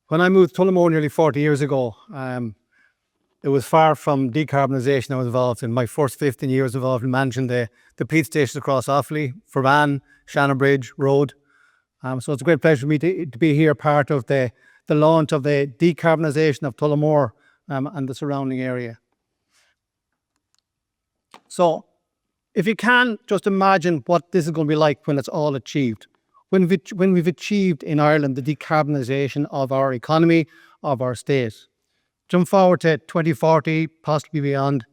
When I moved to Tullamore nearly 40 years ago, it was far from decarbonisation I was involved in. My first 15 years involved in managing the peat stations across Offaly, Fermanagh, Shannonbridge, Road. So it's a great pleasure for me to be here, part of the launch of the decarbonisation of Tullamore and the surrounding area. So if you can just imagine what this is going to be like when it's all achieved. When we've achieved in Ireland the decarbonisation of our economy, of our state. Jump forward to 2040, possibly beyond,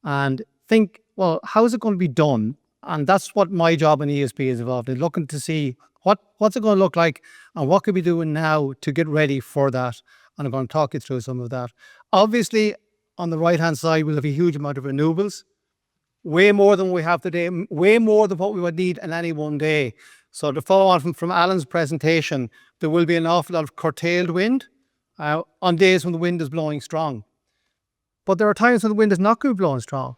and think, well, how is it going to be done? And that's what my job in ESB is involved in, looking to see what's it going to look like and what could we be doing now to get ready for that. And I'm going to talk you through some of that. Obviously, on the right-hand side, we'll have a huge amount of renewables, way more than we have today, way more than what we would need in any one day. So to follow on from Alan's presentation, there will be an awful lot of curtailed wind on days when the wind is blowing strong. But there are times when the wind is not going to be blowing strong.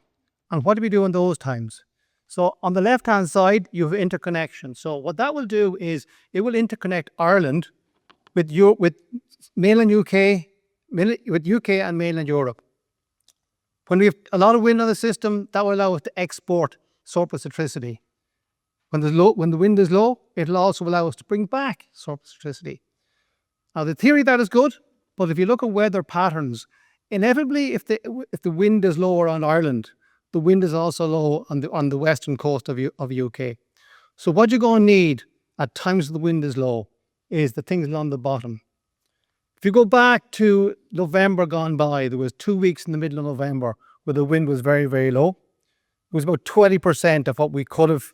And what do we do in those times? So on the left-hand side, you have interconnection. So what that will do is it will interconnect Ireland with mainland UK, with UK and mainland Europe. When we have a lot of wind on the system, that will allow us to export surplus electricity. When the wind is low, it'll also allow us to bring back surplus electricity. Now, the theory of that is good, but if you look at weather patterns, inevitably, if the wind is low around Ireland, the wind is also low on the western coast of UK. So what you're going to need at times the wind is low is the things along the bottom. If you go back to November gone by, there was 2 weeks in the middle of November where the wind was very, very low. It was about 20% of what we could have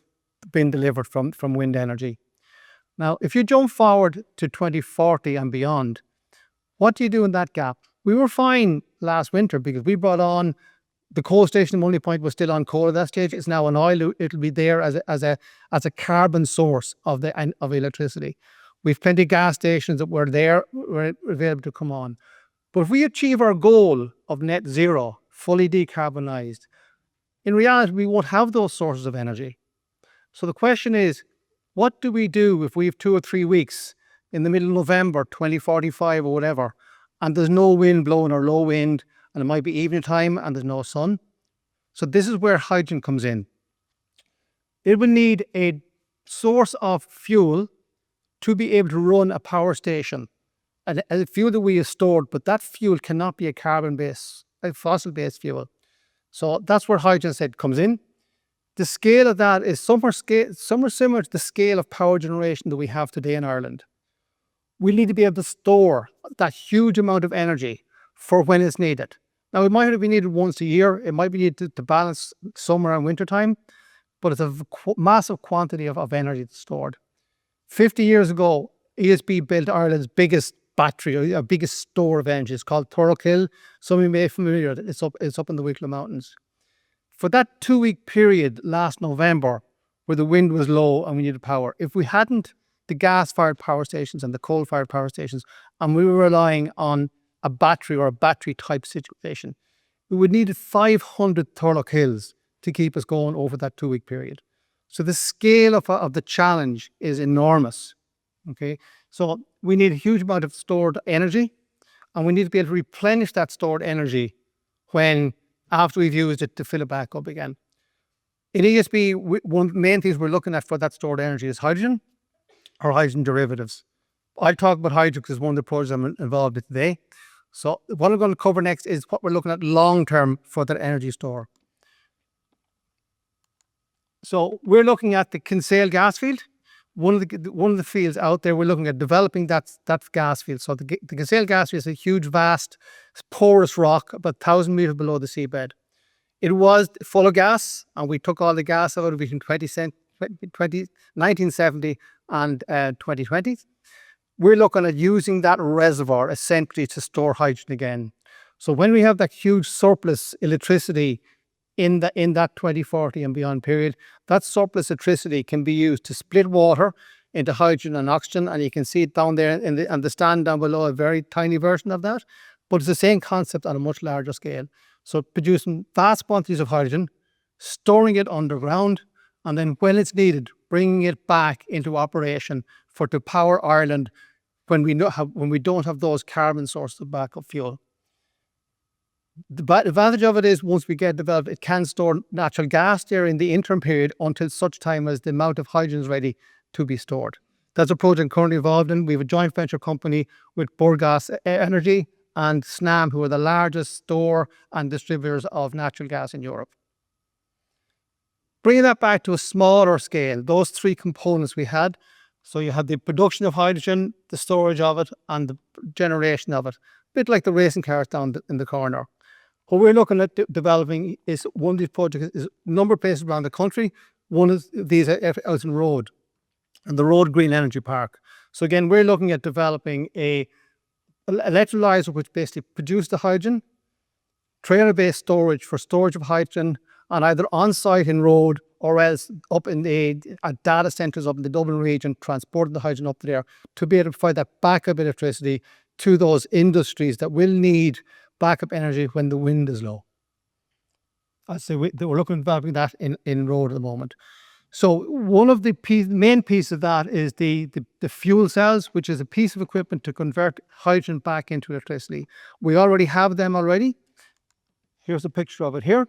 been delivered from wind energy. Now, if you jump forward to 2040 and beyond, what do you do in that gap? We were fine last winter because we brought on the coal station at Mully Point was still on coal at that stage. It's now on oil. It'll be there as a carbon source of electricity. We've plenty of gas stations that were available to come on. But if we achieve our goal of net zero, fully decarbonised, in reality, we won't have those sources of energy. So the question is, what do we do if we have 2 or 3 weeks in the middle of November, 2045 or whatever, and there's no wind blowing or low wind, and it might be evening time and there's no sun? So this is where hydrogen comes in. It will need a source of fuel to be able to run a power station, a fuel that we have stored, but that fuel cannot be a fossil-based fuel. So that's where hydrogen comes in. The scale of that is somewhere similar to the scale of power generation that we have today in Ireland. We need to be able to store that huge amount of energy for when it's needed. Now, it might not be needed once a year. It might be needed to balance summer and winter time, but it's a massive quantity of energy stored. 50 years ago, ESB built Ireland's biggest battery, or biggest store of energy. It's called Thurles. Some of you may be familiar. It's up in the Wicklow Mountains. For that 2-week period last November, where the wind was low and we needed power, if we hadn't the gas-fired power stations and the coal-fired power stations, and we were relying on a battery or a battery-type situation, we would need 500 Thurles to keep us going over that 2-week period. So the scale of the challenge is enormous. Okay, so we need a huge amount of stored energy, and we need to be able to replenish that stored energy after we've used it to fill it back up again. In ESB, one of the main things we're looking at for that stored energy is hydrogen or hydrogen derivatives. I'll talk about hydrogen because it's one of the projects I'm involved in today. So what I'm going to cover next is what we're looking at long-term for that energy store. So we're looking at the Kinsale gas field. One of the fields out there, we're looking at developing that gas field. So the Kinsale gas field is a huge, vast, porous rock, about 1,000 meters below the seabed. It was full of gas, and we took all the gas out of it between 1970 and 2020. We're looking at using that reservoir essentially to store hydrogen again. So when we have that huge surplus electricity in that 2040 and beyond period, that surplus electricity can be used to split water into hydrogen and oxygen, and you can see it down there on the stand down below, a very tiny version of that, but it's the same concept on a much larger scale. So producing vast quantities of hydrogen, storing it underground, and then when it's needed, bringing it back into operation to power Ireland when we don't have those carbon sources of backup fuel. The advantage of it is once we get developed, it can store natural gas there in the interim period until such time as the amount of hydrogen is ready to be stored. That's a project currently involved in. We have a joint venture company with Gas Energy and Snam, who are the largest store and distributors of natural gas in Europe. Bringing that back to a smaller scale, those three components we had. So you have the production of hydrogen, the storage of it, and the generation of it. A bit like the racing cars down in the corner. What we're looking at developing is one of these projects is a number of places around the country. One of these out in Road, and the Road Green Energy Park. So again, we're looking at developing a electrolyzer which basically produces the hydrogen, trailer-based storage for storage of hydrogen, and either on-site in Road or else up in the data centres up in the Dublin region, transporting the hydrogen up there to be able to provide that backup electricity to those industries that will need backup energy when the wind is low. So we're looking at developing that in Road at the moment. So one of the main pieces of that is the fuel cells, which is a piece of equipment to convert hydrogen back into electricity. We already have them already. Here's a picture of it here.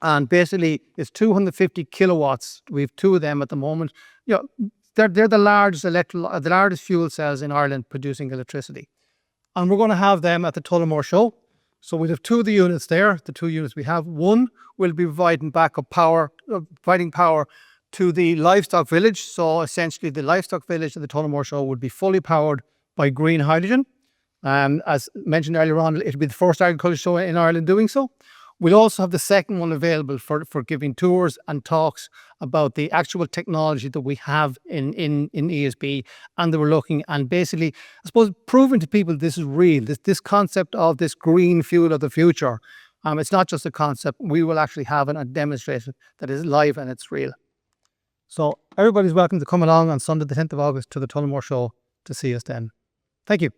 And basically it's 250 kilowatts. We have two of them at the moment. You know, they're the largest fuel cells in Ireland producing electricity. And we're going to have them at the Tullamore show. So we have two of the units there, the two units we have. One will be providing backup power, providing power to the livestock village. So essentially the livestock village at the Tullamore show would be fully powered by green hydrogen. As mentioned earlier on, it'll be the first agriculture show in Ireland doing so. We'll also have the second one available for giving tours and talks about the actual technology that we have in ESB, and that we're looking and basically, I suppose, proving to people this is real. This concept of this green fuel of the future. It's not just a concept. We will actually have it and demonstrate it that is live and it's real. So everybody's welcome to come along on Sunday the 10th of August to the Tullamore show to see us then. Thank you.